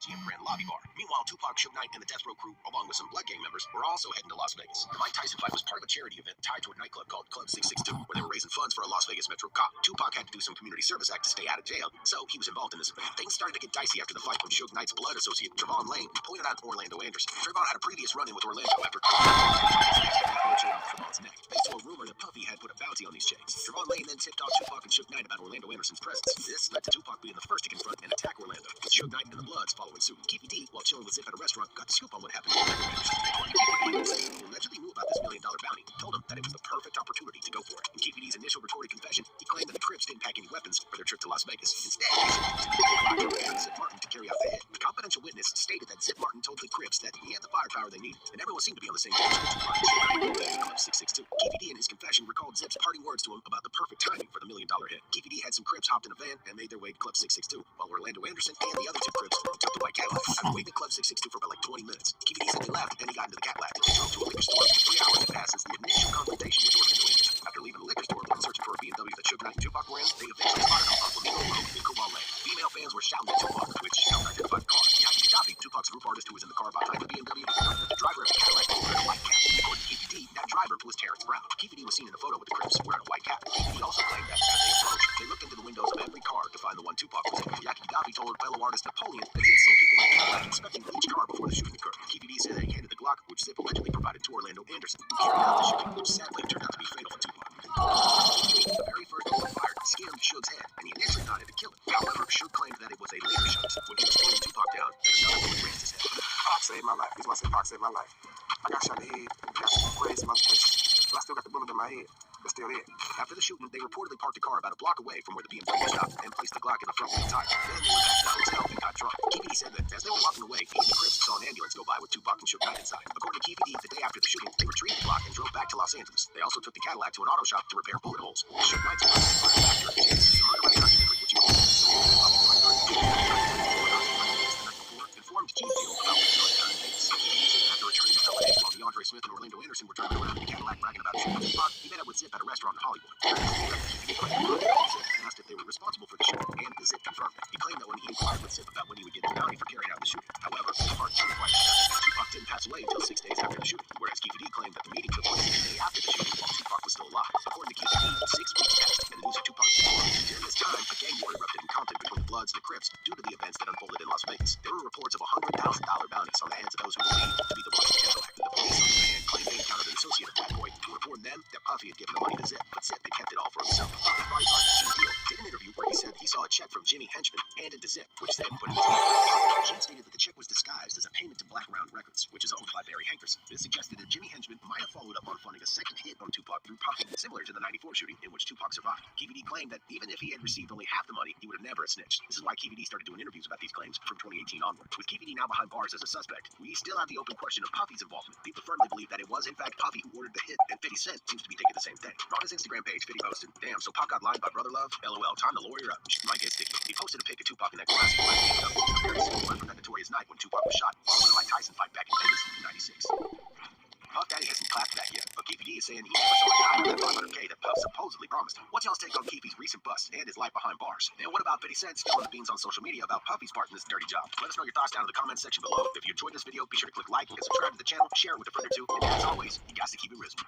MGM Grand Lobby Bar. Meanwhile, Tupac, Suge Knight, and the Death Row crew, along with some Blood Gang members, were also heading to Las Vegas. The Mike Tyson fight was part of a charity event tied to a nightclub called Club 662, where they were raising funds for a Las Vegas Metro cop. Tupac had to do some community service act to stay out of jail, so he was involved in this event. Things started to get dicey after the fight when Suge Knight's blood associate, Trevon Lane, pointed out Orlando Anderson. Trevon had a previous run-in with Orlando after Trevon's neck, thanks to a rumor that Puffy had put a bounty on these chains. Trevon Lane then tipped off Tupac and Suge Knight about Orlando Anderson's presence. This led to Tupac being the first to confront and attack Orlando, with Suge Knight and the Bloods following suit. Keefy D, while chilling with Zip at a restaurant, got the scoop on what happened to Orlando Anderson. He allegedly knew about this $1 million bounty, told him that it was the perfect opportunity to go for it. In Keefy D's initial recorded confession, he claimed that the Crips didn't pack any weapons for their trip to Las Vegas. Instead, they sent Zip Martin to carry out the hit. The confidential witness stated that Zip Martin told the Crips that he had the firepower they needed, and everyone seemed to be on the same page with Tupac and Club 662. Keefy D in his confession recalled Zip's parting words to him about the perfect timing for the $1 million hit. Keefy D had some Crips hopped in a van and made their way to Club 662, while Orlando Anderson and the other two Crips took the white Cadillac. After waiting at Club 662 for about like 20 minutes, Keefy D said they left and he got into the Cadillac. They drove to a liquor store. 3 hours had passed since the initial confrontation with Orlando Anderson. After leaving the liquor store and searching for a BMW that Suge Knight and Tupac were in, they eventually spotted him on Flamingo Road in Kuala. Female fans were shouting at Tupac, which helped identify the car. Yaki Gaddafi, Tupac's group artist who was in the car behind the BMW, the driver of the Cadillac was wearing a white cap. According to Keefy D, that driver was Terrence Brown. Keefy D was seen in a photo with the Crips wearing a white cap. Keefy D also claimed that as they approached, they looked into the windows of every car to find the one Tupac was in. Yaki Gaddafi told fellow artist Napoleon that he had seen people in the Cadillac inspecting each car before the shooting occurred. Keefy D said that he handed the Glock, which Zip allegedly provided to Orlando Anderson, who carried out the shooting, which sadly turned out to be fatal for Tupac. The very first bullet fired skimmed Suge's head, and he initially thought it had killed him. However, Suge claimed that it was a later shot when he was pulling Tupac down, and another bullet grazed his head. Pac saved my life. That's why I said Pac saved my life. I got shot in the head, got grazed in my face, but I still got the bullet in my head. It's still there. After the shooting, they reportedly parked the car about a block away from where the BMW stopped and placed the Glock in the front wheel tire. Then they went back to the hotel and got drunk. Keefy D said that as they were walking away, he and the Crips saw an ambulance go by with Tupac and Suge Knight inside. According to Keefy D, the day after the shooting, they retrieved the Glock and drove back to Los Angeles. They also took the Cadillac to an auto shop to repair bullet holes. Suge Knight's fired back during his murder documentary, which he informed G Fuel about the after returning to LA while DeAndre Smith and Orlando Anderson were driving around in the Cadillac bragging about shooting Tupac, he met up with Zip at a restaurant in Hollywood. And asked if they were responsible for the shooting, and Zip confirmed that. He claimed that when he inquired with Zip about when he would get the bounty for carrying out the shooting. However, Tupac didn't pass away until 6 days after the shooting, whereas Keefy D claimed that the meeting took place the day after the shooting while Tupac was still alive. According to Keefy D, 6 weeks passed, and the news of Tupac was during this time, a gang war erupted in Compton between the Bloods and the Crips due to the events that unfolded in Las Vegas. There were reports of $100,000 bounties on the heads of those who believed to be the ones in Cadillac. The police on the van claimed they encountered an associate of Bad Boy who informed them that Puffy had given the money to Zip, but Zip had kept it all for himself. Puffy's bodyguard, Gene Deal, did an interview where he said he saw a check from Jimmy Henchman handed to Zip, which Zip put in his pocket. Gene stated that the check was disguised as a payment to Black Round Records, which is owned by Barry Hankerson. This suggested that Jimmy Henchman might have followed up on funding a second hit on Tupac through Puffy, similar to the '94 shooting in which Tupac survived. Keefy D claimed that even if he had received only half the money, he would have never snitched. This is why Keefy D started doing interviews about these claims from 2018 onward. With Keefy D now behind bars as a suspect, we still have the open question of Puffy's involvement. People firmly believe that it was in fact Puffy who ordered the hit, and 50 Cent seems to be thinking the same thing. On his Instagram page, 50 posted, "Damn, so Pac got lined by Brother Love? LOL, time to lawyer up. Shit might get sticky." He posted a pic of Tupac in that classic black BMW, very similar from that notorious night when Tupac was shot following the Mike Tyson fight back in Vegas in '96. Puff Daddy hasn't clapped that yet, but Keefy D is saying he never saw a time that $500K that Puff supposedly promised. What's y'all's take on Keefy's recent bust and his life behind bars? And what about 50 Cent spilling the beans on social media about Puffy's part in this dirty job? Let us know your thoughts down in the comment section below. If you enjoyed this video, be sure to click like and subscribe to the channel, share it with a friend or two, and as always, you guys to keep it risen.